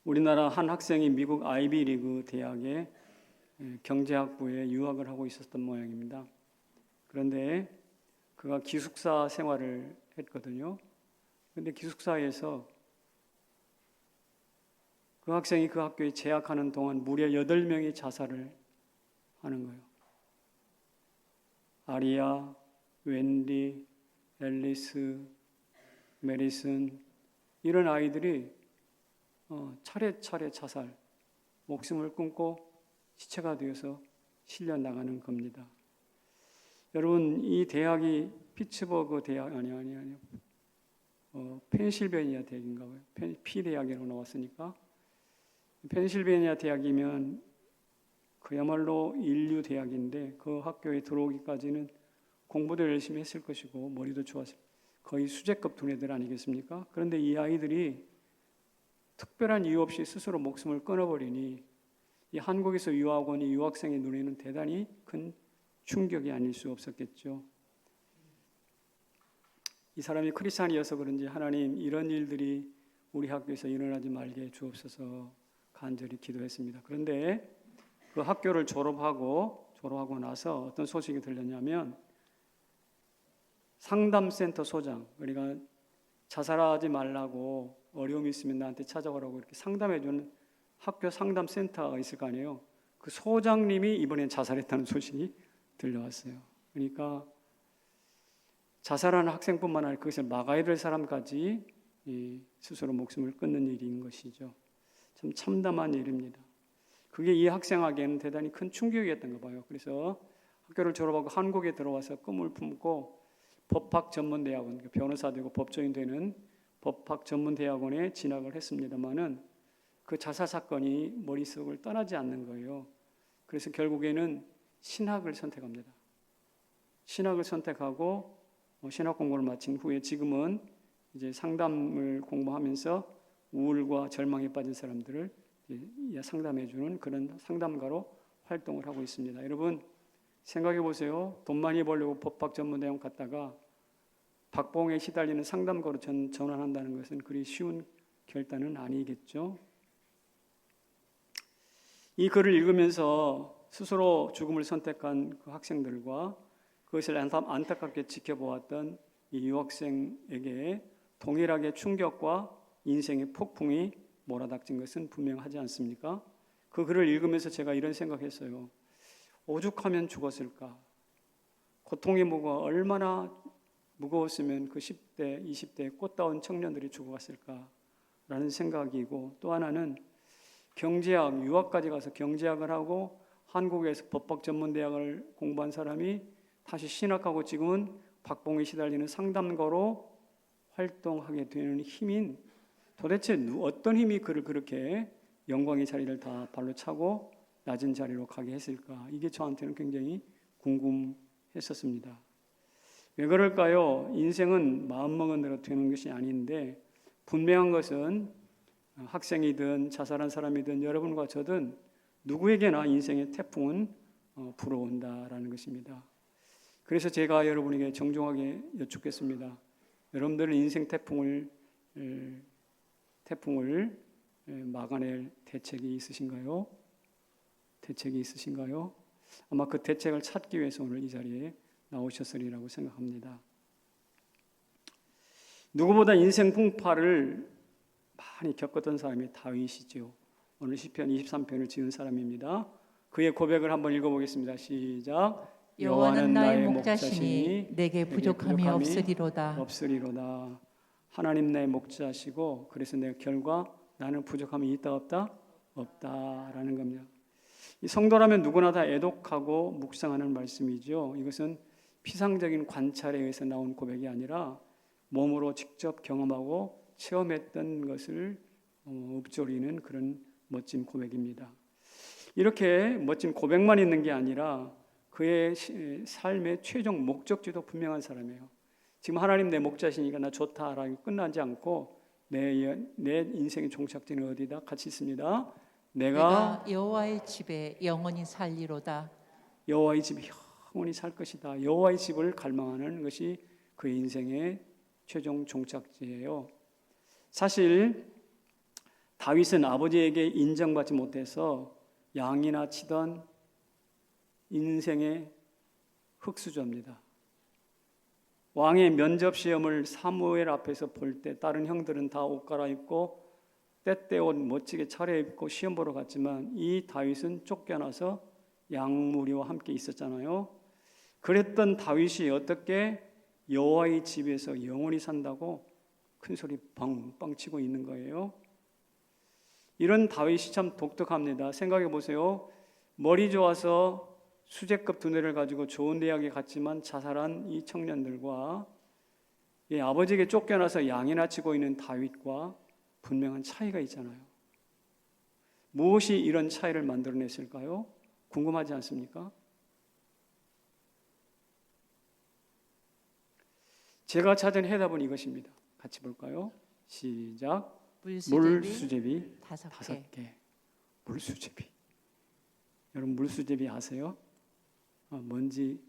우리나라 한 학생이 미국 아이비리그 대학의 경제학부에 유학을 하고 있었던 모양입니다. 그런데 그가 기숙사 생활을 했거든요. 그런데 기숙사에서 그 학생이 그 학교에 재학하는 동안 무려 8명이 자살을 하는 거예요. 아리아, 웬디, 앨리스, 메리슨, 이런 아이들이 차례차례 자살, 목숨을 끊고 시체가 되어서 실려 나가는 겁니다. 여러분, 이 대학이 피츠버그 대학 아니요. 펜실베니아 대학인가 봐요. P 대학이라고 나왔으니까 펜실베니아 대학이면 그야말로 인류 대학인데 그 학교에 들어오기까지는 공부도 열심히 했을 것이고 머리도 좋았을 거의 수재급 두뇌들 아니겠습니까? 그런데 이 아이들이 특별한 이유 없이 스스로 목숨을 끊어버리니 이 한국에서 유학 온 이 유학생의 눈에는 대단히 큰 충격이 아닐 수 없었겠죠. 이 사람이 크리스찬이어서 그런지 하나님 이런 일들이 우리 학교에서 일어나지 말게 해 주옵소서 간절히 기도했습니다. 그런데 그 학교를 졸업하고 나서 어떤 소식이 들렸냐면 상담센터 소장, 그러니까 자살하지 말라고 어려움이 있으면 나한테 찾아오라고 이렇게 상담해주는 학교 상담센터가 있을 거 아니에요. 그 소장님이 이번엔 자살했다는 소식이 들려왔어요. 그러니까 자살하는 학생뿐만 아니라 그것을 막아야 될 사람까지 스스로 목숨을 끊는 일인 것이죠. 참 참담한 일입니다. 그게 이 학생에게는 대단히 큰 충격이었던가 봐요. 그래서 학교를 졸업하고 한국에 들어와서 꿈을 품고 법학 전문대학원, 변호사 되고 법조인 되는 법학 전문대학원에 진학을 했습니다마는 그 자살 사건이 머릿속을 떠나지 않는 거예요. 그래서 결국에는 신학을 선택합니다. 신학을 선택하고 신학 공부를 마친 후에 지금은 이제 상담을 공부하면서 우울과 절망에 빠진 사람들을 상담해주는 그런 상담가로 활동을 하고 있습니다. 여러분 생각해 보세요. 돈 많이 벌려고 법학 전문대학원 갔다가 박봉에 시달리는 상담가로 전환한다는 것은 그리 쉬운 결단은 아니겠죠. 이 글을 읽으면서 스스로 죽음을 선택한 그 학생들과 그것을 안타깝게 지켜보았던 이 유학생에게 동일하게 충격과 인생의 폭풍이 몰아닥친 것은 분명하지 않습니까? 그 글을 읽으면서 제가 이런 생각했어요. 오죽하면 죽었을까? 고통의 무게가 얼마나 무거웠으면 그 10대, 20대 꽃다운 청년들이 죽어갔을까라는 생각이고, 또 하나는 경제학, 유학까지 가서 경제학을 하고 한국에서 법학 전문대학을 공부한 사람이 다시 신학하고 지금은 박봉에 시달리는 상담가로 활동하게 되는 힘인, 도대체 어떤 힘이 그를 그렇게 영광의 자리를 다 발로 차고 낮은 자리로 가게 했을까? 이게 저한테는 굉장히 궁금했었습니다. 왜 그럴까요? 인생은 마음먹은 대로 되는 것이 아닌데 분명한 것은 학생이든 자살한 사람이든 여러분과 저든 누구에게나 인생의 태풍은 불어온다라는 것입니다. 그래서 제가 여러분에게 정중하게 여쭙겠습니다. 여러분들은 인생 태풍을 막아낼 대책이 있으신가요? 대책이 있으신가요? 아마 그 대책을 찾기 위해서 오늘 이 자리에 나오셨으리라고 생각합니다. 누구보다 인생 풍파를 많이 겪었던 사람이 다윗이죠. 오늘 시편 23편을 지은 사람입니다. 그의 고백을 한번 읽어보겠습니다. 시작. 여호와는 나의 목자시니 내게 부족함이 없으리로다. 하나님 나의 목자시고 그래서 내 결과 나는 부족함이 있다 없다? 없다라는 겁니다. 이 성도라면 누구나 다 애독하고 묵상하는 말씀이죠. 이것은 피상적인 관찰에 의해서 나온 고백이 아니라 몸으로 직접 경험하고 체험했던 것을 읊조리는 그런 멋진 고백입니다. 이렇게 멋진 고백만 있는 게 아니라 그의 삶의 최종 목적지도 분명한 사람이에요. 지금 하나님 내 목자시니까 나 좋다라고 끝나지 않고 내 인생의 종착지는 어디다? 같이 있습니다. 내가 여호와의 집에 영원히 살리로다. 여호와의 집에 영원히 살 것이다. 여호와의 집을 갈망하는 것이 그의 인생의 최종 종착지예요. 사실 다윗은 아버지에게 인정받지 못해서 양이나 치던 인생의 흙수저입니다. 왕의 면접 시험을 사무엘 앞에서 볼 때 다른 형들은 다 옷 갈아입고 때때옷 멋지게 차려입고 시험 보러 갔지만 이 다윗은 쫓겨나서 양무리와 함께 있었잖아요. 그랬던 다윗이 어떻게 여호와의 집에서 영원히 산다고 큰 소리 뻥뻥 치고 있는 거예요. 이런 다윗이 참 독특합니다. 생각해 보세요. 머리 좋아서 수제급 두뇌를 가지고 좋은 대학에 갔지만 자살한 이 청년들과 아버지에게 쫓겨나서 양이나 치고 있는 다윗과 분명한 차이가 있잖아요. 무엇이 이런 차이를 만들어냈을까요? 궁금하지 않습니까? 제가 찾은 해답은 이것입니다. 같이 볼까요? 시작. 물수제비 5개. 물수제비. 여러분 물수제비 아세요? 뭔지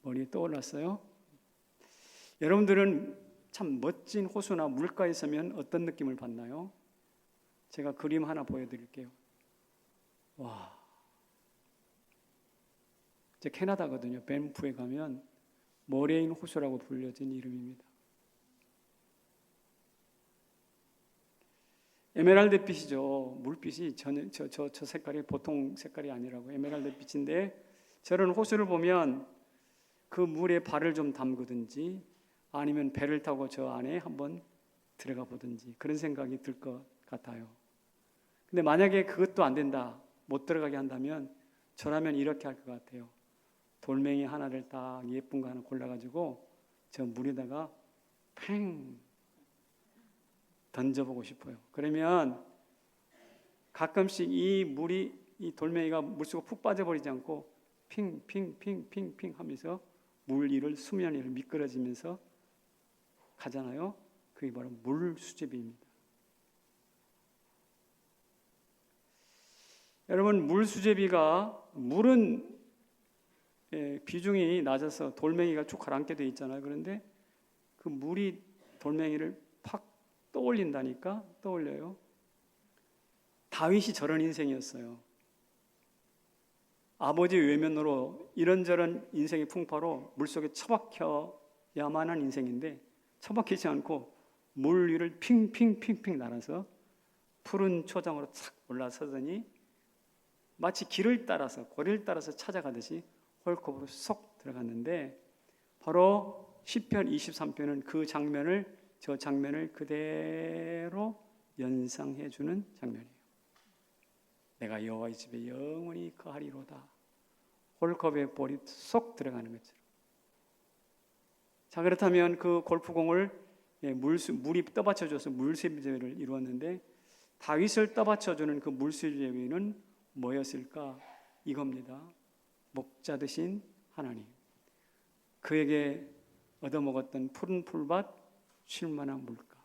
머리에 떠올랐어요? 여러분들은 참 멋진 호수나 물가에 서면 어떤 느낌을 받나요? 제가 그림 하나 보여드릴게요. 와, 제 캐나다거든요. 밴프에 가면 머레인 호수라고 불려진 이름입니다. 에메랄드 빛이죠. 물빛이 저 색깔이 보통 색깔이 아니라고 에메랄드 빛인데 저런 호수를 보면 그 물에 발을 좀 담그든지 아니면 배를 타고 저 안에 한번 들어가 보든지 그런 생각이 들 것 같아요. 근데 만약에 그것도 안 된다, 못 들어가게 한다면 저라면 이렇게 할 것 같아요. 돌멩이 하나를 딱 예쁜 거 하나 골라가지고 저 물에다가 팽 던져보고 싶어요. 그러면 가끔씩 이 돌멩이가 물속에 푹 빠져버리지 않고 핑 하면서 물 위를 수면 위를 미끄러지면서 가잖아요. 그게 바로 물수제비입니다. 여러분 물수제비가 물은 비중이 낮아서 돌멩이가 쭉 가라앉게 돼 있잖아요. 그런데 그 물이 돌멩이를 팍 떠올린다니까 떠올려요. 다윗이 저런 인생이었어요. 아버지 외면으로 이런저런 인생의 풍파로 물속에 처박혀야만 한 인생인데 처박히지 않고 물 위를 핑핑 날아서 푸른 초장으로 착 올라서더니 마치 고리를 따라서 찾아가듯이 홀컵으로 쏙 들어갔는데 바로 시편 23편은 저 장면을 그대로 연상해 주는 장면이에요. 내가 여호와의 집에 영원히 거하리로다. 홀컵에 볼이 쏙 들어가는 것처럼. 자, 그렇다면 그 골프공을 물이 떠받쳐줘서 물수제비를 이루었는데 다윗을 떠받쳐주는 그 물수제비는 뭐였을까? 이겁니다. 목자 되신 하나님. 그에게 얻어먹었던 푸른 풀밭, 쉴만한 물가,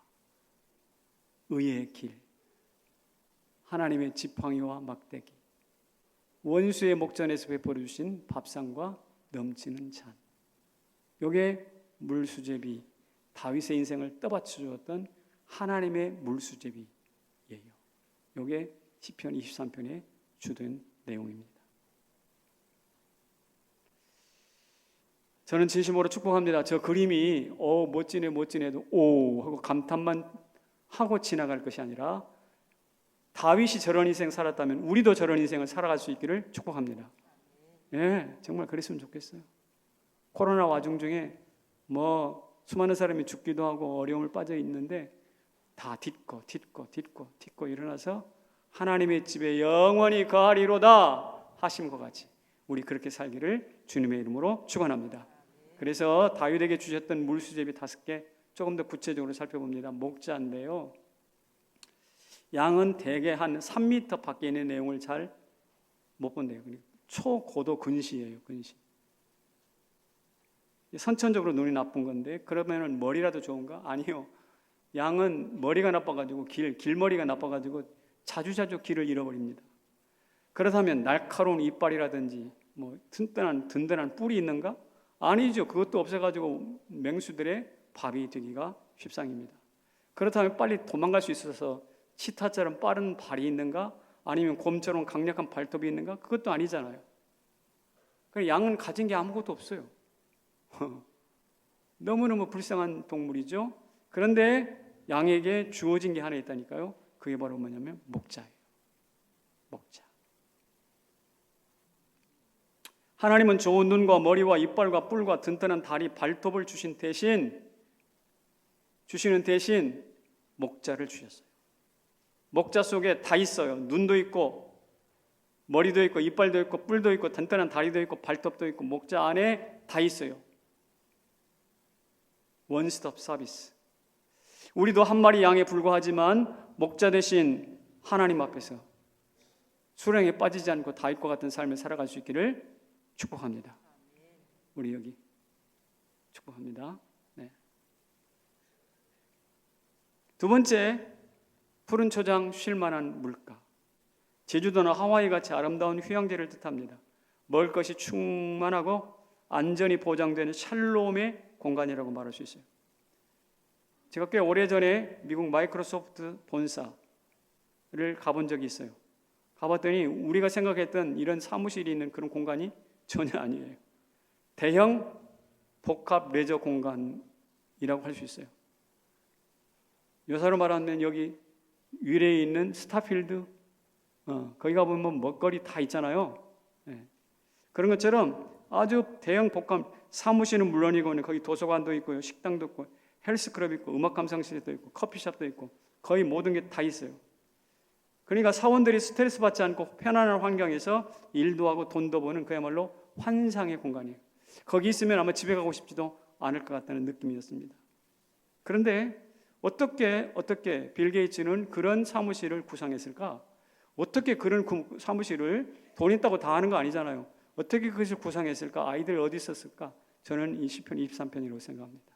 의의 길, 하나님의 지팡이와 막대기, 원수의 목전에서 베풀어 주신 밥상과 넘치는 잔. 요게 물수제비, 다윗의 인생을 떠받쳐 주었던 하나님의 물수제비예요. 요게 시편 23편의 주된 내용입니다. 저는 진심으로 축복합니다. 저 그림이 멋지네도 오 하고 감탄만 하고 지나갈 것이 아니라 다윗이 저런 인생 살았다면 우리도 저런 인생을 살아갈 수 있기를 축복합니다. 정말 그랬으면 좋겠어요. 코로나 와중 중에 수많은 사람이 죽기도 하고 어려움을 빠져 있는데 다 딛고 일어나서 하나님의 집에 영원히 거하리로다 하신 것 같이 우리 그렇게 살기를 주님의 이름으로 축원합니다. 그래서 다윗에게 주셨던 물수제비 5개 조금 더 구체적으로 살펴봅니다. 목자인데요. 양은 대개 한 3m 밖에 있는 내용을 잘 못 본대요. 초고도 근시예요. 근시. 선천적으로 눈이 나쁜 건데 그러면 머리라도 좋은가? 아니요. 양은 머리가 나빠가지고 길머리가 나빠가지고 자주자주 길을 잃어버립니다. 그렇다면 날카로운 이빨이라든지 든든한 뿔이 있는가? 아니죠. 그것도 없어가지고 맹수들의 밥이 되기가 십상입니다. 그렇다면 빨리 도망갈 수 있어서 치타처럼 빠른 발이 있는가? 아니면 곰처럼 강력한 발톱이 있는가? 그것도 아니잖아요. 그러니까 양은 가진 게 아무것도 없어요. 너무너무 불쌍한 동물이죠. 그런데 양에게 주어진 게 하나 있다니까요. 그게 바로 뭐냐면 목자예요. 목자. 하나님은 좋은 눈과 머리와 이빨과 뿔과 든든한 다리, 발톱을 주시는 대신 목자를 주셨어요. 목자 속에 다 있어요. 눈도 있고 머리도 있고 이빨도 있고 뿔도 있고 든든한 다리도 있고 발톱도 있고 목자 안에 다 있어요. 원스톱 서비스. 우리도 한 마리 양에 불과하지만 목자 대신 하나님 앞에서 수렁에 빠지지 않고 다윗과 같은 삶을 살아갈 수 있기를 축복합니다. 우리 여기 축복합니다. 네. 두 번째, 푸른 초장 쉴 만한 물가. 제주도나 하와이 같이 아름다운 휴양지를 뜻합니다. 먹을 것이 충만하고 안전이 보장되는 샬롬의 공간이라고 말할 수 있어요. 제가 꽤 오래전에 미국 마이크로소프트 본사를 가본 적이 있어요. 가봤더니 우리가 생각했던 이런 사무실이 있는 그런 공간이 전혀 아니에요. 대형 복합 레저 공간이라고 할 수 있어요. 요사로 말하면 여기 위례에 있는 스타필드, 거기 가보면 먹거리 다 있잖아요. 네. 그런 것처럼 아주 대형 복합, 사무실은 물론이고 거기 도서관도 있고요, 식당도 있고 헬스클럽 있고 음악 감상실도 있고 커피숍도 있고 거의 모든 게 다 있어요. 그러니까 사원들이 스트레스 받지 않고 편안한 환경에서 일도 하고 돈도 버는 그야말로 환상의 공간이에요. 거기 있으면 아마 집에 가고 싶지도 않을 것 같다는 느낌이었습니다. 그런데 어떻게 빌 게이츠는 그런 사무실을 구상했을까? 어떻게 그런 사무실을 돈 있다고 다 하는 거 아니잖아요. 어떻게 그것을 구상했을까? 아이들 어디 있었을까? 저는 이 시편 23편이라고 생각합니다.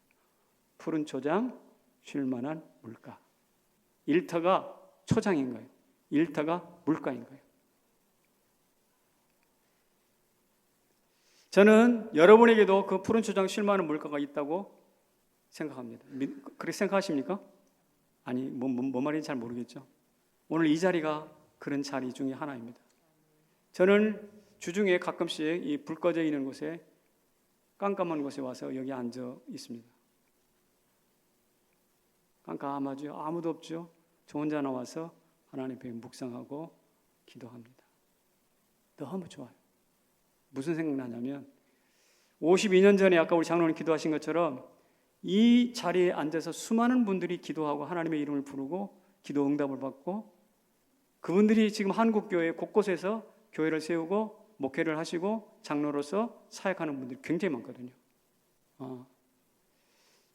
푸른 초장, 쉴 만한 물가. 일터가 초장인 거예요. 일터가 물가인 거예요. 저는 여러분에게도 그 푸른 초장 쉴 만한 물가가 있다고 생각합니다. 그렇게 생각하십니까? 아니, 뭐 말인지 잘 모르겠죠. 오늘 이 자리가 그런 자리 중에 하나입니다. 저는 주중에 가끔씩 이 불 꺼져 있는 곳에 깜깜한 곳에 와서 여기 앉아 있습니다. 깜깜하죠. 아무도 없죠. 저 혼자 나와서 하나님 앞에 묵상하고 기도합니다. 너무 좋아요. 무슨 생각나냐면 52년 전에 아까 우리 장로님 기도하신 것처럼 이 자리에 앉아서 수많은 분들이 기도하고 하나님의 이름을 부르고 기도 응답을 받고 그분들이 지금 한국교회 곳곳에서 교회를 세우고 목회를 하시고 장로로서 사역하는 분들이 굉장히 많거든요.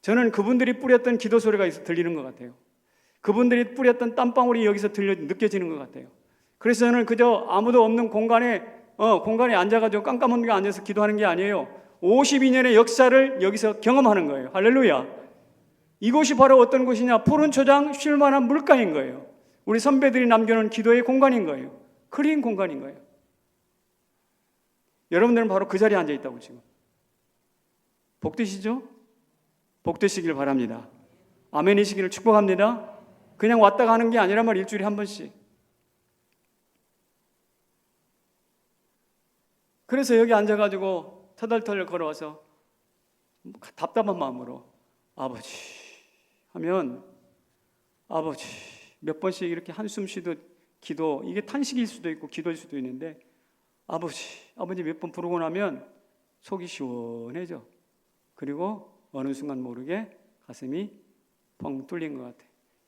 저는 그분들이 뿌렸던 기도 소리가 들리는 것 같아요. 그분들이 뿌렸던 땀방울이 여기서 느껴지는 것 같아요. 그래서 저는 그저 아무도 없는 공간에 앉아가지고 깜깜한 데 앉아서 기도하는 게 아니에요. 52년의 역사를 여기서 경험하는 거예요. 할렐루야. 이곳이 바로 어떤 곳이냐? 푸른 초장 쉴 만한 물가인 거예요. 우리 선배들이 남겨놓은 기도의 공간인 거예요. 크린 공간인 거예요. 여러분들은 바로 그 자리에 앉아 있다고 지금. 복되시죠? 복되시길 바랍니다. 아멘이시기를 축복합니다. 그냥 왔다 가는 게 아니란 일주일에 한 번씩. 그래서 여기 앉아가지고 터덜터덜 걸어와서 답답한 마음으로 아버지 하면 아버지 몇 번씩 이렇게 한숨 쉬듯 기도, 이게 탄식일 수도 있고 기도일 수도 있는데 아버지 몇 번 부르고 나면 속이 시원해져. 그리고 어느 순간 모르게 가슴이 펑 뚫린 것 같아.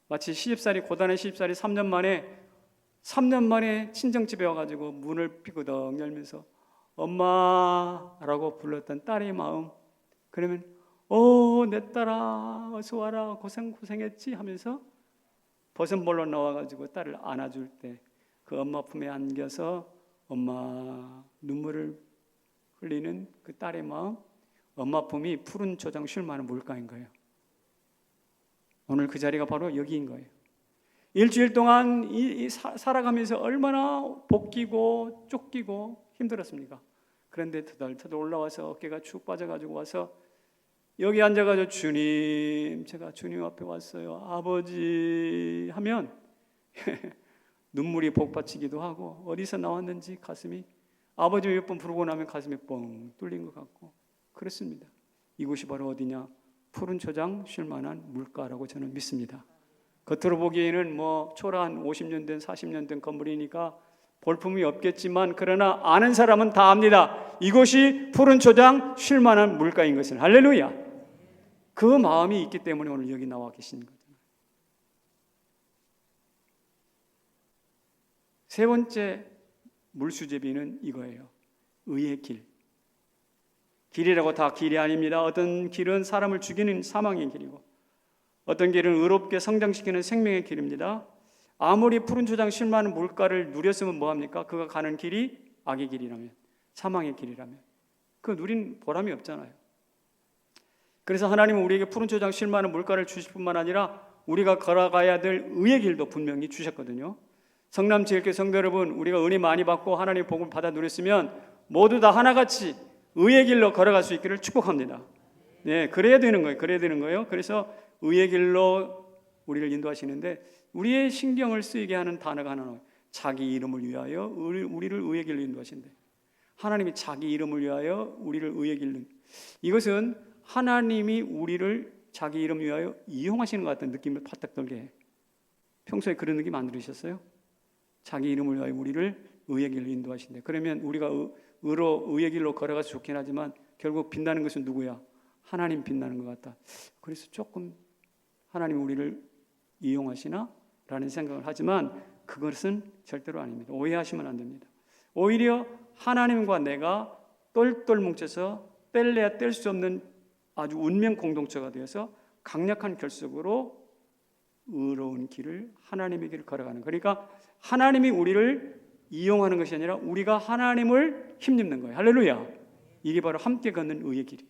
마치 고단한 시집살이 3년 만에 친정집에 와가지고 문을 삐그덕 열면서 엄마라고 불렀던 딸의 마음. 그러면 내 딸아 어서 와라 고생했지 하면서 버선볼로 나와가지고 딸을 안아줄 때 그 엄마 품에 안겨서 엄마 눈물을 흘리는 그 딸의 마음, 엄마 품이 푸른 초장 쉴 만한 물가인 거예요. 오늘 그 자리가 바로 여기인 거예요. 일주일 동안 살아가면서 얼마나 볶이고 쫓기고 힘들었습니까? 그런데 터덜터덜 올라와서 어깨가 축 빠져가지고 와서 여기 앉아가지고 주님, 제가 주님 앞에 왔어요, 아버지 하면 눈물이 복받치기도 하고 어디서 나왔는지 가슴이, 아버지 몇 번 부르고 나면 가슴이 뻥 뚫린 것 같고 그렇습니다. 이곳이 바로 어디냐? 푸른 초장 쉴만한 물가라고 저는 믿습니다. 겉으로 보기에는 뭐 초라한 50년 된 40년 된 건물이니까 볼품이 없겠지만 그러나 아는 사람은 다 압니다. 이곳이 푸른 초장 쉴만한 물가인 것을. 할렐루야. 그 마음이 있기 때문에 오늘 여기 나와 계신 거죠. 세 번째 물수제비는 이거예요. 의의 길. 길이라고 다 길이 아닙니다. 어떤 길은 사람을 죽이는 사망의 길이고 어떤 길은 의롭게 성장시키는 생명의 길입니다. 아무리 푸른 초장 쉴만한 물가를 누렸으면 뭐합니까? 그가 가는 길이 악의 길이라면, 사망의 길이라면 그 누린 보람이 없잖아요. 그래서 하나님은 우리에게 푸른 초장 쉴만한 물가를 주실 뿐만 아니라 우리가 걸어가야 될 의의 길도 분명히 주셨거든요. 성남지역교회 성도 여러분, 우리가 은혜 많이 받고 하나님의 복을 받아 누렸으면 모두 다 하나같이 의의 길로 걸어갈 수 있기를 축복합니다. 네, 그래야 되는 거예요. 그래야 되는 거예요. 그래서 의의 길로 우리를 인도하시는데 우리의 신경을 쓰이게 하는 단어가 하나 나와요. 자기 이름을 위하여 우리를 의의 길로 인도하신대. 하나님이 자기 이름을 위하여 우리를 의의 길로. 이것은 하나님이 우리를 자기 이름 위하여 이용하시는 것 같은 느낌을 파딱 들게 해요. 평소에 그런 느낌 안 들으셨어요? 자기 이름을 위하여 우리를 의의 길로 인도하신대. 그러면 우리가 의의 길로 걸어가서 좋긴 하지만 결국 빛나는 것은 누구야? 하나님 빛나는 것 같다. 그래서 조금 하나님 우리를 이용하시나? 라는 생각을 하지만 그것은 절대로 아닙니다. 오해하시면 안 됩니다. 오히려 하나님과 내가 똘똘 뭉쳐서 뗄래야 뗄 수 없는 아주 운명 공동체가 되어서 강력한 결속으로 의로운 길을, 하나님의 길을 걸어가는, 그러니까 하나님이 우리를 이용하는 것이 아니라 우리가 하나님을 힘입는 거예요. 할렐루야. 이게 바로 함께 걷는 의의 길이에요.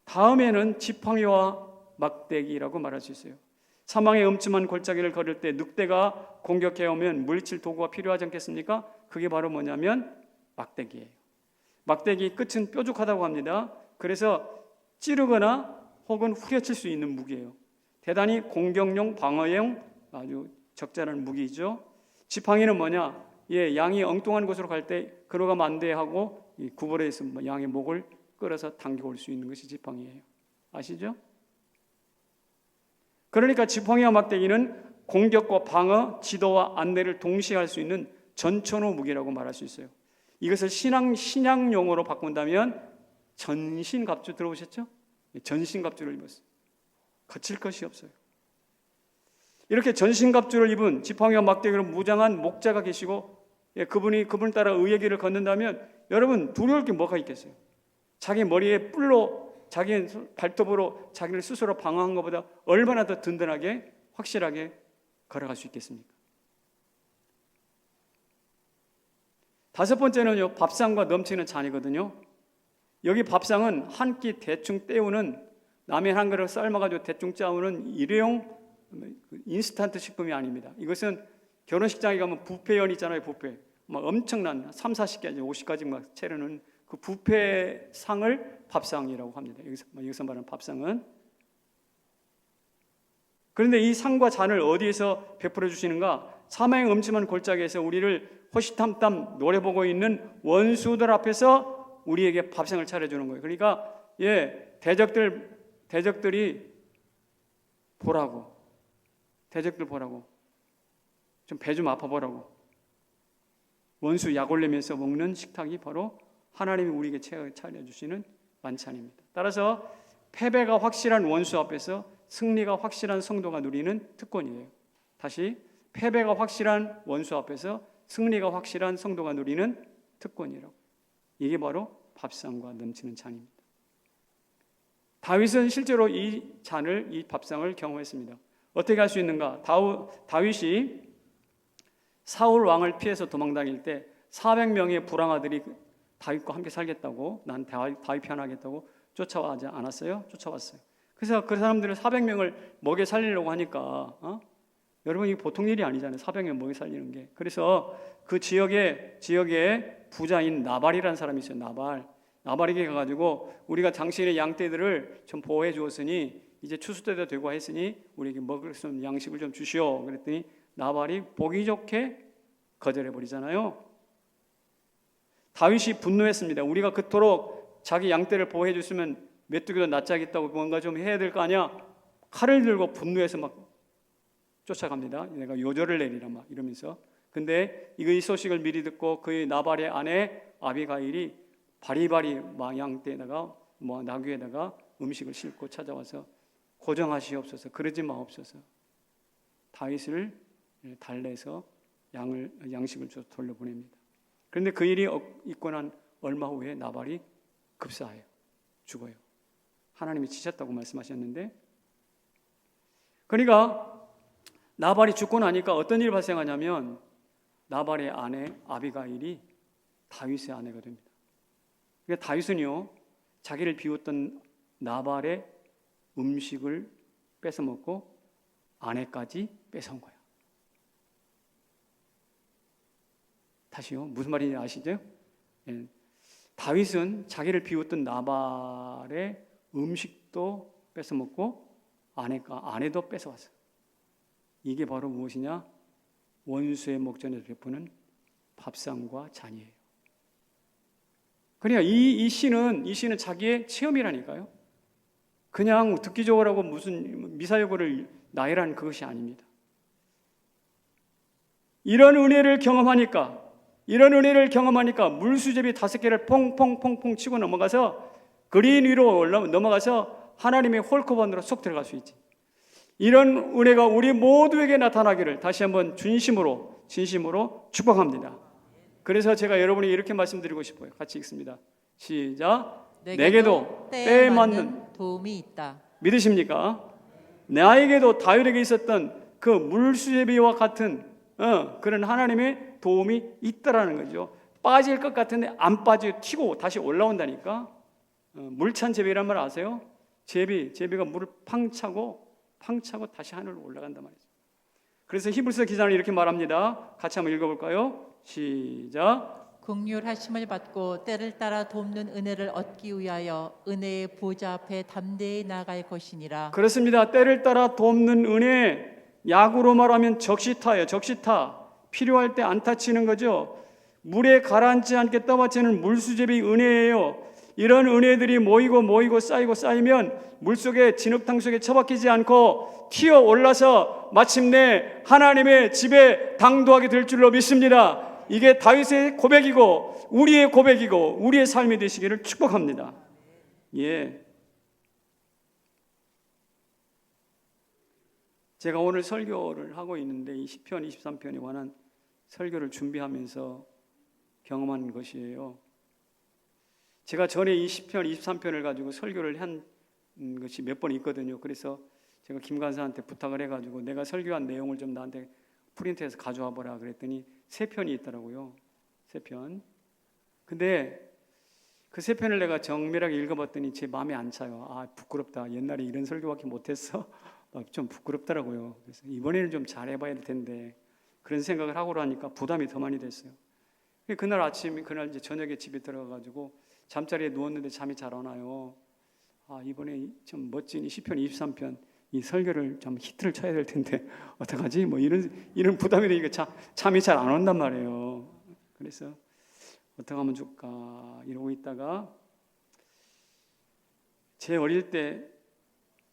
다음에는 지팡이와 막대기라고 말할 수 있어요. 사망의 음침한 골짜기를 걸을 때 늑대가 공격해오면 물리칠 도구가 필요하지 않겠습니까? 그게 바로 뭐냐면 막대기예요. 막대기 끝은 뾰족하다고 합니다. 그래서 찌르거나 혹은 후려칠 수 있는 무기예요. 대단히 공격용, 방어용 아주 적절한 무기죠. 지팡이는 뭐냐? 양이 엉뚱한 곳으로 갈 때 걸어가면 안 돼 하고 구부러에서 양의 목을 끌어서 당겨올 수 있는 것이 지팡이예요. 아시죠? 그러니까 지팡이와 막대기는 공격과 방어, 지도와 안내를 동시에 할 수 있는 전천후 무기라고 말할 수 있어요. 이것을 신앙 용어로 바꾼다면 전신갑주 들어보셨죠? 전신갑주를 입었어요. 거칠 것이 없어요. 이렇게 전신갑주를 입은 지팡이와 막대기로 무장한 목자가 계시고 그분 따라 의의 길을 걷는다면 여러분 두려울 게 뭐가 있겠어요? 자기 머리에 뿔로 자기 발톱으로 자기를 스스로 방어한 것보다 얼마나 더 든든하게 확실하게 걸어갈 수 있겠습니까? 다섯 번째는요, 밥상과 넘치는 잔이거든요. 여기 밥상은 한 끼 대충 때우는, 라면 한 그릇 삶아가지고 대충 짜우는 일회용 인스턴트 식품이 아닙니다. 이것은 결혼식장에 가면 뷔페연 있잖아요. 뷔페 막 엄청난 3, 40개, 50가지 막 차려는 그 뷔페 상을 밥상이라고 합니다. 여기서 말하는 밥상은. 그런데 이 상과 잔을 어디에서 베풀어 주시는가? 사망의 음침한 골짜기에서 우리를 호시탐탐 노려보고 있는 원수들 앞에서 우리에게 밥상을 차려주는 거예요. 그러니까 대적들이 보라고, 대적들 보라고, 좀 배 좀 아파보라고 원수 약 올리면서 먹는 식탁이 바로 하나님이 우리에게 차려주시는 만찬입니다. 따라서 패배가 확실한 원수 앞에서 승리가 확실한 성도가 누리는 특권이에요. 다시, 패배가 확실한 원수 앞에서 승리가 확실한 성도가 누리는 특권이라고. 이게 바로 밥상과 넘치는 잔입니다. 다윗은 실제로 이 밥상을 경험했습니다. 어떻게 할 수 있는가? 다윗이 사울 왕을 피해서 도망다닐 때 400명의 불황아들이 다윗과 함께 살겠다고, 난 다윗 편하겠다고 쫓아와지 않았어요? 쫓아왔어요. 그래서 그 사람들을 400명을 먹여 살리려고 하니까 여러분 이게 보통 일이 아니잖아요. 400명 먹여 살리는 게. 그래서 그 지역에 부자인 나발이라는 사람이 있어요. 나발. 나발에게 가가지고 우리가 당신의 양떼들을 좀 보호해 주었으니 이제 추수 때도 되고 했으니 우리에게 먹을 수 있는 양식을 좀 주시오. 그랬더니 나발이 보기 좋게 거절해 버리잖아요. 다윗이 분노했습니다. 우리가 그토록 자기 양떼를 보호해 줬으면 메뚜기도 낯짝있다고 뭔가 좀 해야 될 거 아니야. 칼을 들고 분노해서 막 쫓아갑니다. 내가 요절을 내리라 막 이러면서. 근데 이 소식을 미리 듣고 그의 나발의 아내 아비가일이 바리바리 양떼에다가 나귀에다가 음식을 싣고 찾아와서 고정하시옵소서, 그러지 마옵소서. 다윗을 달래서 양식을 줘서 돌려보냅니다. 그런데 그 일이 있고 난 얼마 후에 나발이 급사해요. 죽어요. 하나님이 치셨다고 말씀하셨는데, 그러니까 나발이 죽고 나니까 어떤 일이 발생하냐면 나발의 아내 아비가일이 다윗의 아내가 됩니다. 그러니까 다윗은요, 자기를 비웃던 나발의 음식을 뺏어먹고 아내까지 뺏어온 거야. 다시요, 무슨 말인지 아시죠? 예. 다윗은 자기를 비웃던 나발의 음식도 뺏어먹고 아내도 뺏어왔어. 이게 바로 무엇이냐? 원수의 목전에서 베푸는 밥상과 잔이에요. 그러니까 이 시는 자기의 체험이라니까요. 그냥 듣기 좋으라고 무슨 미사여구를 나열한 그것이 아닙니다. 이런 은혜를 경험하니까 물수제비 5개를 퐁퐁퐁퐁 치고 넘어가서 그린 위로 넘어가서 하나님의 홀컵 안으로 쏙 들어갈 수 있지. 이런 은혜가 우리 모두에게 나타나기를 다시 한번 진심으로 축복합니다. 그래서 제가 여러분이 이렇게 말씀드리고 싶어요. 같이 읽습니다. 시작. 내게도 때에 맞는 도움이 있다. 믿으십니까? 나에게도 다윗에게 있었던 그 물수제비와 같은 그런 하나님의 도움이 있다라는 거죠. 빠질 것 같은데 안 빠지고 튀고 다시 올라온다니까. 물찬 제비란 말 아세요? 제비가 물을 팡 차고 다시 하늘로 올라간단 말이죠. 그래서 히브리서 기자는 이렇게 말합니다. 같이 한번 읽어볼까요? 시작. 긍휼하심을 받고 때를 따라 돕는 은혜를 얻기 위하여 은혜의 보좌 앞에 담대히 나아갈 것이니라. 그렇습니다. 때를 따라 돕는 은혜, 야구로 말하면 적시타예요. 적시타. 필요할 때 안타 치는 거죠. 물에 가라앉지 않게 떠받치는 물수제비 은혜예요. 이런 은혜들이 모이고 쌓이면 물속에 진흙탕 속에 처박히지 않고 튀어 올라서 마침내 하나님의 집에 당도하게 될 줄로 믿습니다. 이게 다윗의 고백이고 우리의 고백이고 우리의 삶이 되시기를 축복합니다. 예. 제가 오늘 설교를 하고 있는데 이 시편 23편에 관한 설교를 준비하면서 경험한 것이에요. 제가 전에 이 시편 23편을 가지고 설교를 한 것이 몇 번 있거든요. 그래서 제가 김 간사한테 부탁을 해가지고 내가 설교한 내용을 좀 나한테 프린트해서 가져와 보라 그랬더니 3편이 있더라고요. 3편. 근데 그 3편을 내가 정밀하게 읽어봤더니 제 마음에 안 차요. 아, 부끄럽다. 옛날에 이런 설교밖에 못했어. 좀 부끄럽더라고요. 그래서 이번에는 좀 잘해봐야 될 텐데 그런 생각을 하고 하니까 부담이 더 많이 됐어요. 그날 이제 저녁에 집에 들어가가지고 잠자리에 누웠는데 잠이 잘 안 와요. 아, 이번에 좀 멋진 이 시편 23편 이 설교를 좀 히트를 쳐야 될 텐데 어떡하지? 뭐 이런 부담이 되니까 잠이 잘 안 온단 말이에요. 그래서 어떻게 하면 좋을까 이러고 있다가 제 어릴 때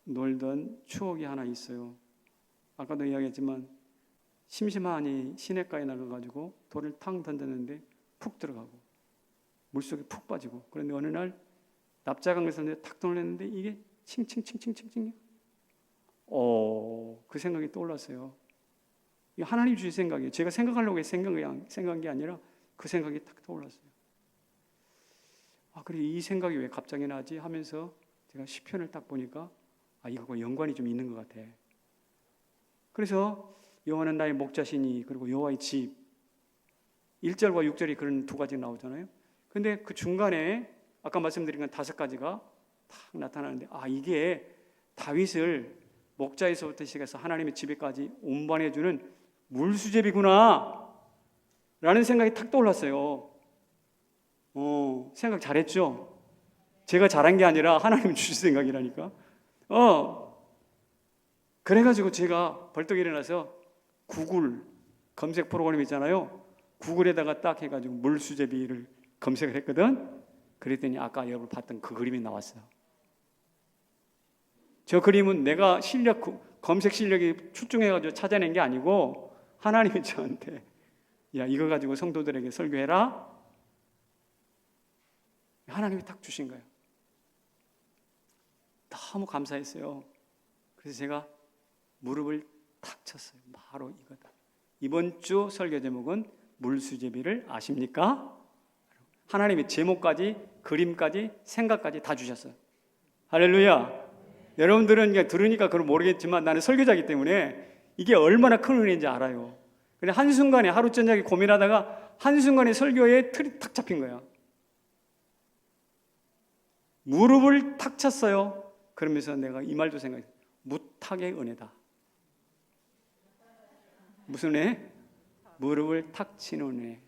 놀던 추억이 하나 있어요. 아까도 이야기했지만 심심하니 시냇가에 나가가지고 돌을 탕 던졌는데 푹 들어가고 물속에 푹 빠지고 그런데 어느 날 납작한 것을 탁 돌렸는데 이게 칭칭칭칭칭칭 그 생각이 떠올랐어요. 이게 하나님 주신 생각이에요. 제가 생각하려고 생각한 게 아니라 그 생각이 탁 떠올랐어요. 아, 그래 이 생각이 왜 갑자기 나지 하면서 제가 시편을 딱 보니까 이거하고 연관이 좀 있는 것 같아. 그래서 여호와는 나의 목자시니 그리고 여호와의 집 1절과 6절이 그런 두 가지 나오잖아요. 근데 그 중간에 아까 말씀드린 건 5가지가 딱 나타나는데 이게 다윗을 목자에서부터 시작해서 하나님의 집에까지 운반해주는 물수제비구나 라는 생각이 탁 떠올랐어요. 생각 잘했죠? 제가 잘한 게 아니라 하나님 주실 생각이라니까. 그래가지고 제가 벌떡 일어나서 구글 검색 프로그램 있잖아요. 구글에다가 딱 해가지고 물수제비를 검색을 했거든. 그랬더니 아까 여러분 봤던 그 그림이 나왔어요. 저 그림은 내가 검색 실력이 출중해가지고 찾아낸 게 아니고 하나님이 저한테 야, 이거 가지고 성도들에게 설교해라. 하나님이 딱 주신 거예요. 너무 감사했어요. 그래서 제가 무릎을 탁 쳤어요. 바로 이거다. 이번 주 설교 제목은 물수제비를 아십니까? 하나님이 제목까지, 그림까지, 생각까지 다 주셨어요. 할렐루야. 여러분들은 그냥 들으니까 그걸 모르겠지만 나는 설교자이기 때문에 이게 얼마나 큰 은혜인지 알아요. 근데 한순간에 하루 저녁에 고민하다가 한순간에 설교에 틀이 탁 잡힌 거야. 무릎을 탁 쳤어요. 그러면서 내가 이 말도 생각했어요. 무탁의 은혜다. 무슨 은혜? 무릎을 탁 치는 은혜.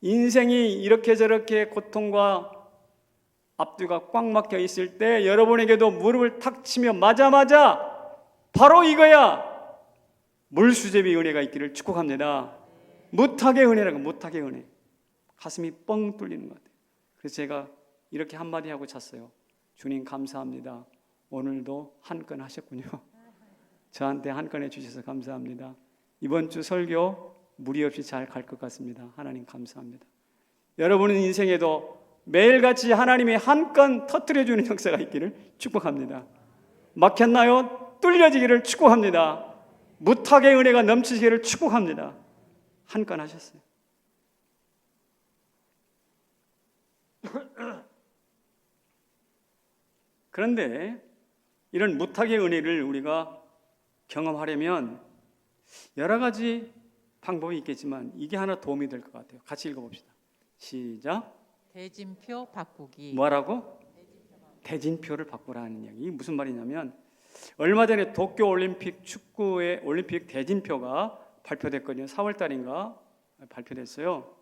인생이 이렇게 저렇게 고통과 앞뒤가 꽉 막혀 있을 때 여러분에게도 무릎을 탁 치며 맞아 바로 이거야. 물수제비 은혜가 있기를 축복합니다. 무탁의 은혜라고. 무탁의 은혜. 가슴이 뻥 뚫리는 것 같아요. 그래서 제가 이렇게 한마디 하고 잤어요. 주님 감사합니다. 오늘도 한 건 하셨군요. 저한테 한 건 해주셔서 감사합니다. 이번 주 설교 무리 없이 잘 갈 것 같습니다. 하나님 감사합니다. 여러분은 인생에도 매일같이 하나님의 한 건 터뜨려주는 역사가 있기를 축복합니다. 막혔나요? 뚫려지기를 축복합니다. 무탁의 은혜가 넘치기를 축복합니다. 한 건 하셨어요. 그런데 이런 무탁의 은혜를 우리가 경험하려면 여러 가지 방법이 있겠지만 이게 하나 도움이 될 것 같아요. 같이 읽어봅시다. 시작. 대진표 바꾸기. 뭐라고? 대진표를 바꾸라는 이야기. 이게 무슨 말이냐면 얼마 전에 도쿄 올림픽 축구의 올림픽 대진표가 발표됐거든요. 4월 달인가 발표됐어요.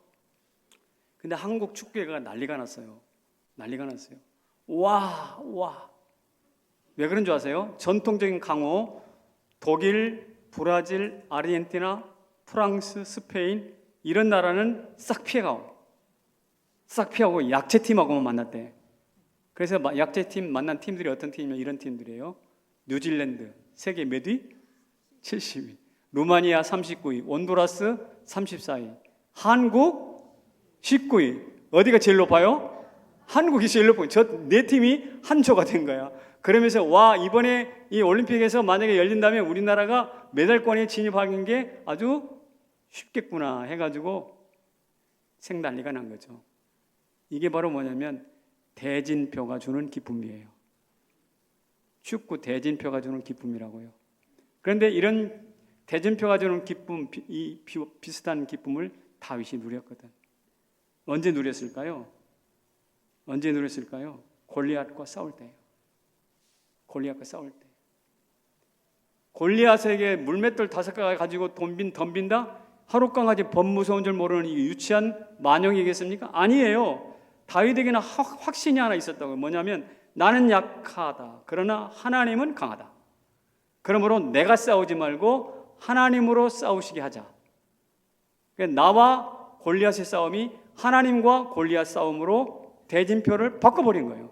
근데 한국 축구회가 난리가 났어요. 와. 왜 그런 줄 아세요? 전통적인 강호 독일, 브라질, 아르헨티나, 프랑스, 스페인 이런 나라는 싹 피해가고 약체팀하고만 만났대. 그래서 약체팀 만난 팀들이 어떤 팀이냐면 이런 팀들이에요. 뉴질랜드 세계 몇 위? 70위. 루마니아 39위. 온두라스 34위. 한국 19위. 어디가 제일 높아요? 한국이 제일 높아요. 저 네 팀이 한 조가 된 거야. 그러면서 와, 이번에 이 올림픽에서 만약에 열린다면 우리나라가 메달권에 진입하는 게 아주 쉽겠구나 해가지고 생난리가 난 거죠. 이게 바로 뭐냐면 대진표가 주는 기쁨이에요. 축구 대진표가 주는 기쁨이라고요. 그런데 이런 대진표가 주는 기쁨, 이 비슷한 기쁨을 다윗이 누렸거든. 언제 누렸을까요? 골리앗과 싸울 때예요. 골리앗에게 물맷돌 5개 가지고 덤빈다? 하루 강아지 범 무서운 줄 모르는 이 유치한 만영이겠습니까? 아니에요. 다윗에게는 확신이 하나 있었다고요. 뭐냐면 나는 약하다. 그러나 하나님은 강하다. 그러므로 내가 싸우지 말고 하나님으로 싸우시게 하자. 나와 골리앗의 싸움이 하나님과 골리앗 싸움으로 대진표를 바꿔버린 거예요.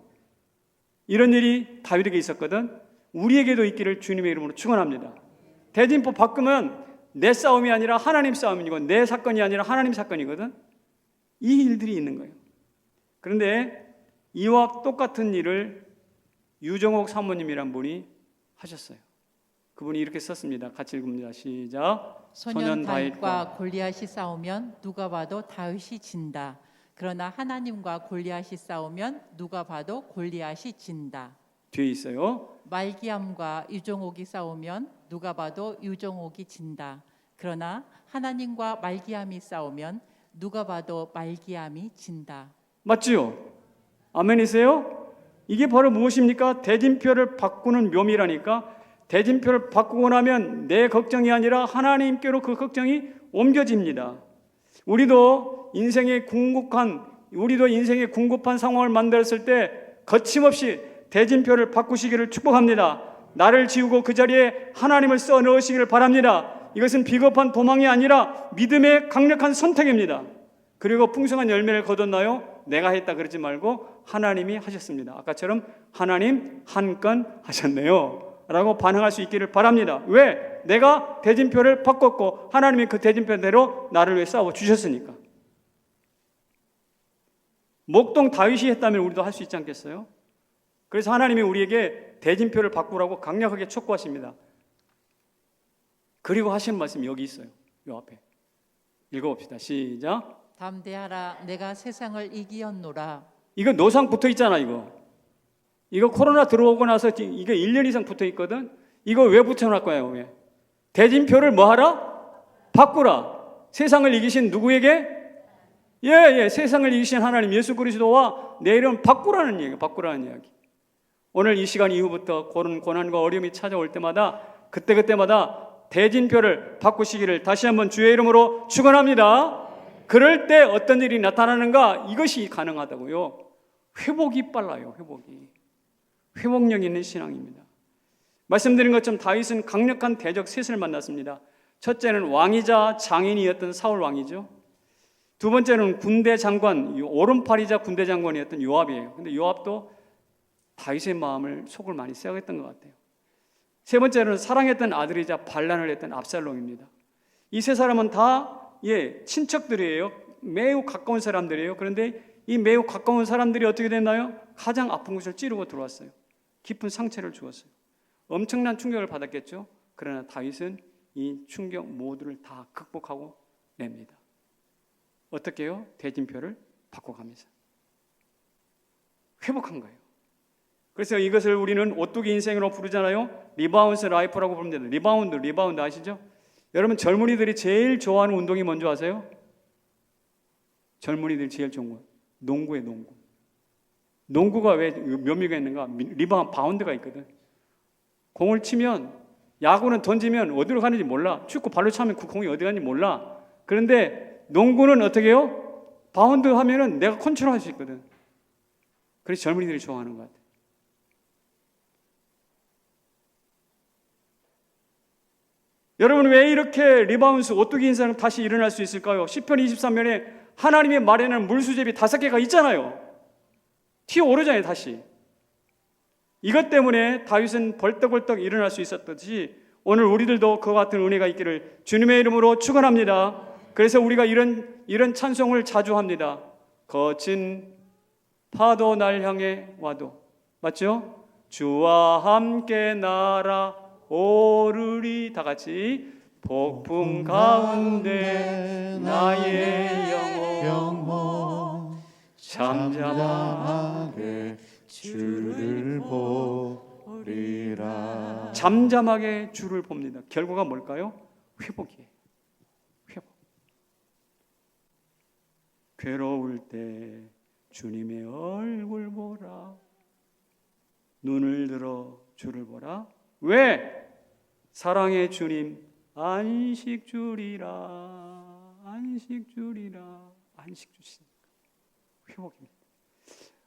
이런 일이 다윗에게 있었거든. 우리에게도 있기를 주님의 이름으로 축원합니다. 대진표 바꾸면 내 싸움이 아니라 하나님 싸움이고 내 사건이 아니라 하나님 사건이거든. 이 일들이 있는 거예요. 그런데 이와 똑같은 일을 유정옥 사모님이란 분이 하셨어요. 그분이 이렇게 썼습니다. 같이 읽습니다. 시작. 소년 다윗과 골리앗이 싸우면 누가 봐도 다윗이 진다. 그러나 하나님과 골리앗이 싸우면 누가 봐도 골리앗이 진다. 뒤에 있어요. 말기암과 유종옥이 싸우면 누가 봐도 유종옥이 진다. 그러나 하나님과 말기암이 싸우면 누가 봐도 말기암이 진다. 맞지요? 아멘이세요? 이게 바로 무엇입니까? 대진표를 바꾸는 묘미라니까. 대진표를 바꾸고 나면 내 걱정이 아니라 하나님께로 그 걱정이 옮겨집니다. 우리도 인생의 궁극한 우리도 인생의 궁급한 상황을 만들었을 때 거침없이 대진표를 바꾸시기를 축복합니다. 나를 지우고 그 자리에 하나님을 써 넣으시기를 바랍니다. 이것은 비겁한 도망이 아니라 믿음의 강력한 선택입니다. 그리고 풍성한 열매를 거뒀나요? 내가 했다 그러지 말고 하나님이 하셨습니다. 아까처럼 하나님 한 건 하셨네요 라고 반응할 수 있기를 바랍니다. 왜? 내가 대진표를 바꿨고 하나님이 그 대진표대로 나를 위해 싸워 주셨으니까. 목동 다윗이 했다면 우리도 할 수 있지 않겠어요? 그래서 하나님이 우리에게 대진표를 바꾸라고 강력하게 촉구하십니다. 그리고 하시는 말씀이 여기 있어요. 이 앞에 읽어봅시다. 시작. 담대하라, 내가 세상을 이기었노라. 이거 노상 붙어 있잖아. 이거 코로나 들어오고 나서 이거 1년 이상 붙어 있거든. 이거 왜 붙여놨 거예요? 왜? 대진표를 뭐 하라? 바꾸라. 세상을 이기신 누구에게? 세상을 이기신 하나님 예수 그리스도와 내 이름 바꾸라는 얘기. 바꾸라는 이야기. 오늘 이 시간 이후부터 고난과 어려움이 찾아올 때마다 그때마다 대진표를 바꾸시기를 다시 한번 주의 이름으로 축원합니다. 그럴 때 어떤 일이 나타나는가? 이것이 가능하다고요. 회복이 빨라요. 회복력 있는 신앙입니다. 말씀드린 것처럼 다윗은 강력한 대적 셋을 만났습니다. 첫째는 왕이자 장인이었던 사울 왕이죠. 두 번째는 군대 장관, 오른팔이자 군대 장관이었던 요압이에요. 근데 요압도 다윗의 마음을 속을 많이 썩였던 것 같아요. 세 번째는 사랑했던 아들이자 반란을 했던 압살롬입니다. 이 세 사람은 다 친척들이에요. 매우 가까운 사람들이에요. 그런데 이 매우 가까운 사람들이 어떻게 됐나요? 가장 아픈 곳을 찌르고 들어왔어요. 깊은 상처를 주었어요. 엄청난 충격을 받았겠죠. 그러나 다윗은 이 충격 모두를 다 극복하고 냅니다. 어떻게 해요? 대진표를 바꿔가면서 회복한 거예요. 그래서 이것을 우리는 오뚜기 인생으로 부르잖아요. 리바운드 라이프라고 부릅니다. 리바운드 아시죠? 여러분 젊은이들이 제일 좋아하는 운동이 뭔지 아세요? 젊은이들이 제일 좋은 거 농구예요. 농구가 왜 묘미가 있는가? 바운드가 있거든. 공을 치면 야구는 던지면 어디로 가는지 몰라. 축구 발로 차면 그 공이 어디 가는지 몰라. 그런데 농구는 어떻게 해요? 바운드 하면은 내가 컨트롤할 수 있거든. 그래서 젊은이들이 좋아하는 것 같아요. 여러분 왜 이렇게 리바운드 오뚜기 인생은 다시 일어날 수 있을까요? 시편 23편에 하나님이 마련한 물수제비 5개가 있잖아요. 튀어오르잖아요. 다시. 이것 때문에 다윗은 벌떡벌떡 일어날 수 있었듯이 오늘 우리들도 그와 같은 은혜가 있기를 주님의 이름으로 축원합니다. 그래서 우리가 이런 찬송을 자주 합니다. 거친 파도 날 향해 와도, 맞죠? 주와 함께 날아오르리. 다 같이 폭풍 가운데 나의 영혼 잠잠하게 주를 보리라. 잠잠하게 주를 봅니다. 결과가 뭘까요? 회복이에요. 회복. 괴로울 때 주님의 얼굴 보라. 눈을 들어 주를 보라. 왜? 사랑의 주님 안식 주리라. 안식 주시니까 회복입니다.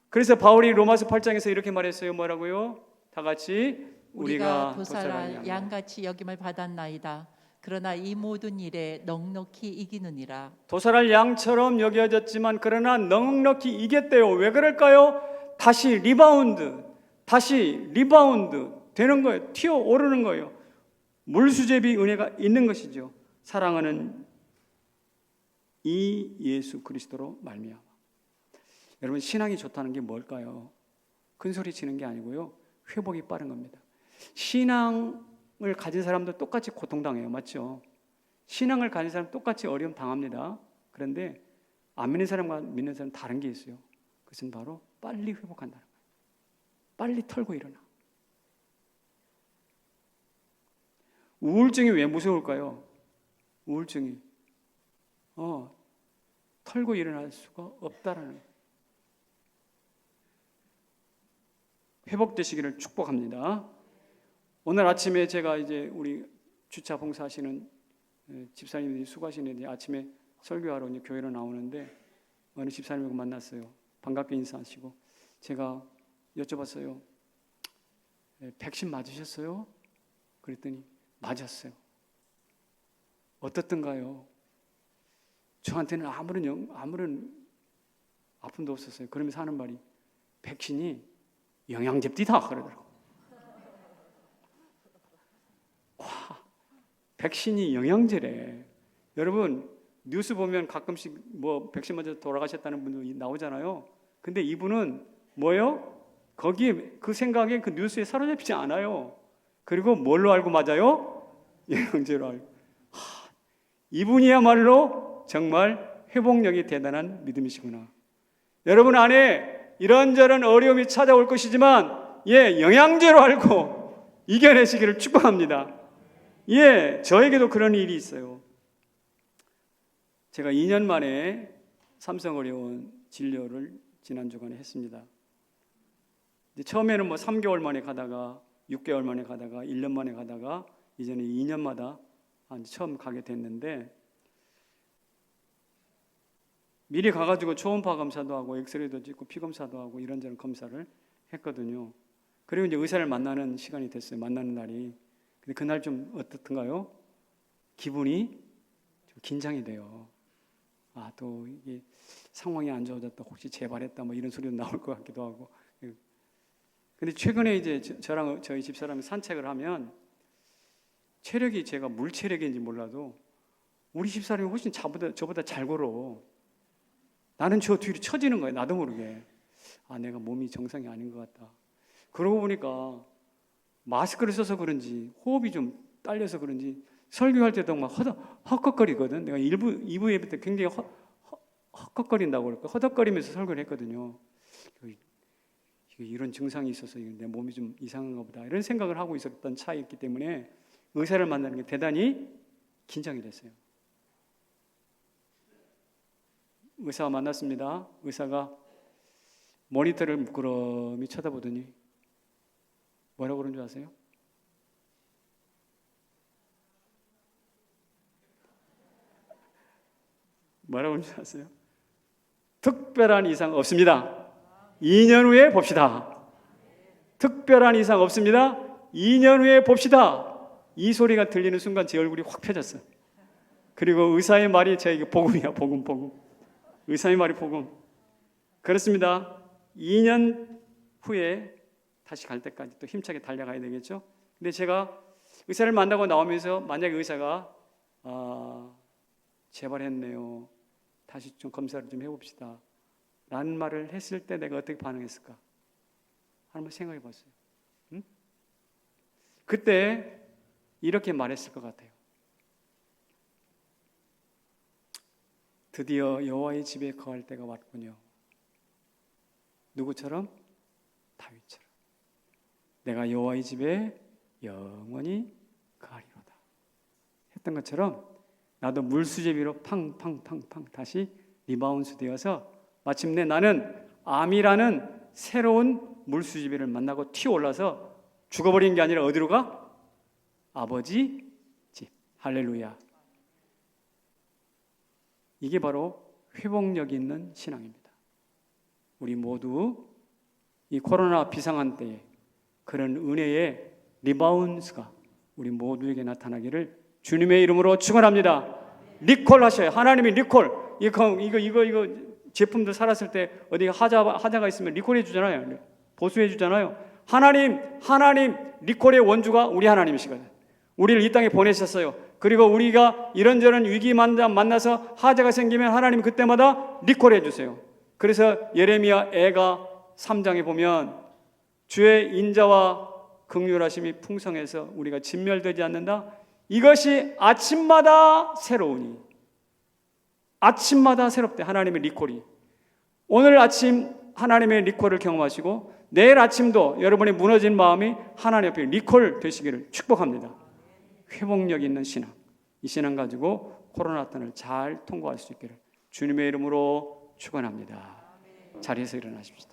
그래서 바울이 로마서 8장에서 이렇게 말했어요. 뭐라고요? 다 같이 우리가 도살할 양같이 여김을 받았나이다. 그러나 이 모든 일에 넉넉히 이기느니라. 도살할 양처럼 여겨졌지만 그러나 넉넉히 이겼대요. 왜 그럴까요? 다시 리바운드 되는 거예요. 튀어오르는 거예요. 물수제비 은혜가 있는 것이죠. 사랑하는 이 예수 그리스도로 말미암아. 여러분 신앙이 좋다는 게 뭘까요? 큰소리 치는 게 아니고요. 회복이 빠른 겁니다. 신앙을 가진 사람도 똑같이 고통당해요. 맞죠? 신앙을 가진 사람 똑같이 어려움 당합니다. 그런데 안 믿는 사람과 믿는 사람 다른 게 있어요. 그것은 바로 빨리 회복한다는 거예요. 빨리 털고 일어나. 우울증이 왜 무서울까요? 우울증이 털고 일어날 수가 없다라는 거예요. 회복되시기를 축복합니다. 오늘 아침에 제가 이제 우리 주차 봉사하시는 집사님들이 수고하시는데 아침에 설교하러 이제 교회로 나오는데 어느 집사님하고 만났어요. 반갑게 인사하시고 제가 여쭤봤어요. 백신 맞으셨어요? 그랬더니 맞았어요. 어떻던가요? 저한테는 아무런 아픔도 없었어요. 그러면서 하는 말이 백신이 영양제입니다 그러더라고요. 와, 백신이 영양제래. 여러분 뉴스 보면 가끔씩 뭐 백신 맞아 돌아가셨다는 분도 나오잖아요. 근데 이분은 뭐예요? 거기에 그 생각에 그 뉴스에 사로잡히지 않아요. 그리고 뭘로 알고 맞아요? 영양제로 알고. 이분이야말로 정말 회복력이 대단한 믿음이시구나. 여러분 안에 이런저런 어려움이 찾아올 것이지만 영양제로 알고 이겨내시기를 축복합니다. 저에게도 그런 일이 있어요. 제가 2년 만에 삼성의료원 진료를 지난주간에 했습니다. 처음에는 3개월 만에 가다가 6개월 만에 가다가 1년 만에 가다가 이제는 2년마다 처음 가게 됐는데, 미리 가가지고 초음파 검사도 하고 엑스레이도 찍고 피 검사도 하고 이런저런 검사를 했거든요. 그리고 이제 의사를 만나는 시간이 됐어요. 만나는 날이. 근데 그날 좀 어떻던가요? 기분이 좀 긴장이 돼요. 또 이게 상황이 안 좋아졌다, 혹시 재발했다 이런 소리도 나올 것 같기도 하고. 근데 최근에 이제 저랑 저희 집사람이 산책을 하면 체력이, 제가 물 체력인지 몰라도 우리 집사람이 훨씬 저보다 잘 걸어. 나는 저 뒤로 처지는 거예요. 나도 모르게. 내가 몸이 정상이 아닌 것 같다. 그러고 보니까 마스크를 써서 그런지 호흡이 좀 딸려서 그런지 설교할 때도 막 헉헉거리거든. 내가 2부 예배 때 굉장히 헉헉거린다고 그럴까? 허덕거리면서 설교를 했거든요. 이런 증상이 있어서 내 몸이 좀 이상한가 보다, 이런 생각을 하고 있었던 차이였기 때문에 의사를 만나는 게 대단히 긴장이 됐어요. 의사와 만났습니다. 의사가 모니터를 물끄러미 쳐다보더니 뭐라고 그런 줄 아세요? 뭐라고 그런 줄 아세요? 특별한 이상 없습니다. 2년 후에 봅시다. 특별한 이상 없습니다. 2년 후에 봅시다. 이 소리가 들리는 순간 제 얼굴이 확 펴졌어요. 그리고 의사의 말이 저에게 복음이야. 복음. 의사의 말이 복음. 그렇습니다. 2년 후에 다시 갈 때까지 또 힘차게 달려가야 되겠죠. 근데 제가 의사를 만나고 나오면서 만약에 의사가 재발했네요, 다시 좀 검사를 좀 해봅시다 라는 말을 했을 때 내가 어떻게 반응했을까? 한번 생각해 봤어요. 그때 이렇게 말했을 것 같아요. 드디어 여호와의 집에 거할 때가 왔군요. 누구처럼? 다윗처럼. 내가 여호와의 집에 영원히 거하리로다 했던 것처럼 나도 물수제비로 팡팡팡팡 다시 리바운스 되어서 마침내 나는 암이라는 새로운 물수제비를 만나고 튀어올라서 죽어버린 게 아니라 어디로 가? 아버지 집. 할렐루야. 이게 바로 회복력 있는 신앙입니다. 우리 모두 이 코로나 비상한 때에 그런 은혜의 리바운스가 우리 모두에게 나타나기를 주님의 이름으로 축원합니다. 리콜 하셔요. 하나님이 리콜. 이거 제품들 살았을 때 어디 하자가 있으면 리콜해 주잖아요. 보수해 주잖아요. 하나님 리콜의 원주가 우리 하나님이시거든요. 우리를 이 땅에 보내셨어요. 그리고 우리가 이런저런 위기 만나서 하자가 생기면 하나님 그때마다 리콜해 주세요. 그래서 예레미야 애가 3장에 보면 주의 인자와 긍휼하심이 풍성해서 우리가 진멸되지 않는다. 이것이 아침마다 새로우니. 아침마다 새롭대. 하나님의 리콜이. 오늘 아침 하나님의 리콜을 경험하시고 내일 아침도 여러분의 무너진 마음이 하나님 앞에 리콜 되시기를 축복합니다. 회복력 있는 신앙, 이 신앙 가지고 코로나탄을 잘 통과할 수 있기를 주님의 이름으로 축원합니다. 자리에서 일어나십시다.